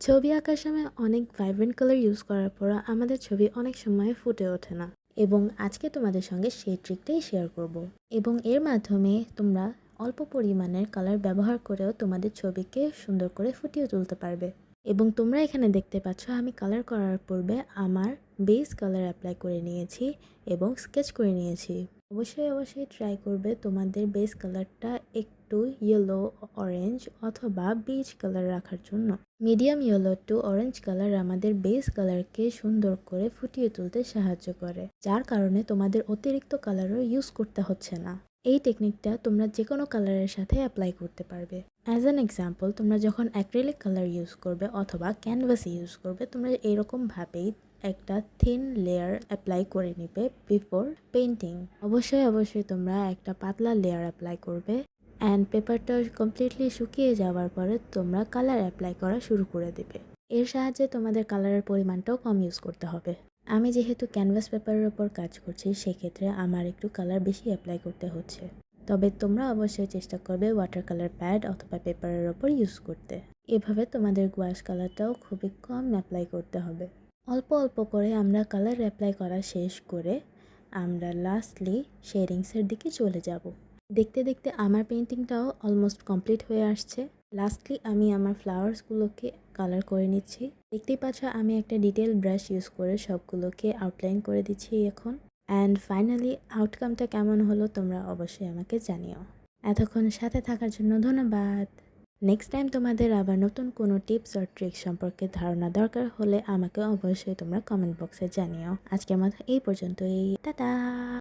ছবি আঁকার সময় অনেক ভাইব্রেন্ট কালার ইউজ করার পর আমাদের ছবি অনেক সময় ফুটে ওঠে না, এবং আজকে তোমাদের সঙ্গে সেই ট্রিকটাই শেয়ার করব। এবং এর মাধ্যমে তোমরা অল্প পরিমাণের কালার ব্যবহার করেও তোমাদের ছবিকে সুন্দর করে ফুটিয়ে তুলতে পারবে। এবং তোমরা এখানে দেখতে পাচ্ছ আমি কালার করার পূর্বে আমার বেস কালার অ্যাপ্লাই করে নিয়েছি এবং স্কেচ করে নিয়েছি। অবশ্যই ট্রাই করবে তোমাদের বেস কালারটা একটু ইয়েলো, অরেঞ্জ অথবা বিচ কালার রাখার জন্য। Medium yellow to orange colour আমাদের বেস কালারকে সুন্দর করে ফুটিয়ে তুলতে সাহায্য করে, যার কারণে তোমাদের অতিরিক্ত কালারও ইউজ করতে হচ্ছে না। এই টেকনিকটা তোমরা যে কোনো কালারের সাথে অ্যাপ্লাই করতে পারবে। অ্যাজ অ্যান এক্সাম্পল, তোমরা যখন অ্যাক্রিলিক কালার ইউজ করবে অথবা ক্যানভাস ইউজ করবে, তোমরা এরকমভাবেই একটা থিন লেয়ার অ্যাপ্লাই করে নিবে বিফোর পেইন্টিং। অবশ্যই তোমরা একটা পাতলা লেয়ার অ্যাপ্লাই করবে অ্যান্ড পেপারটা কমপ্লিটলি শুকিয়ে যাওয়ার পরে তোমরা কালার অ্যাপ্লাই করা শুরু করে দেবে। এর সাহায্যে তোমাদের কালারের পরিমাণটাও কম ইউজ করতে হবে। আমি যেহেতু ক্যানভাস পেপারের ওপর কাজ করছি, সেক্ষেত্রে আমার একটু কালার বেশি অ্যাপ্লাই করতে হচ্ছে। তবে তোমরা অবশ্যই চেষ্টা করবে ওয়াটার কালার প্যাড অথবা পেপারের ওপর ইউজ করতে। এভাবে তোমাদের গুয়াশ কালারটাও খুবই কম অ্যাপ্লাই করতে হবে। অল্প করে আমরা কালার অ্যাপ্লাই করা শেষ করে আমরা লাস্টলি শেডিংসের দিকে চলে যাব। দেখতে আমার পেইন্টিংটাও অলমোস্ট কমপ্লিট হয়ে আসছে। লাস্টলি আমি আমার ফ্লাওয়ার্সগুলোকে কালার করে নিচ্ছি। দেখতেই পাচ্ছ আমি একটা ডিটেল ব্রাশ ইউজ করে সবগুলোকে আউটলাইন করে দিচ্ছি এখন। অ্যান্ড ফাইনালি আউটকামটা কেমন হলো তোমরা অবশ্যই আমাকে জানিও। এতক্ষণ সাথে থাকার জন্য ধন্যবাদ। নেক্সট টাইম তোমাদের আবার নতুন কোনো টিপস আর ট্রিক্স সম্পর্কে ধারণা দরকার হলে আমাকে অবশ্যই তোমরা কমেন্ট বক্সে জানিও। আজকের মতো এই পর্যন্তই, টাটা।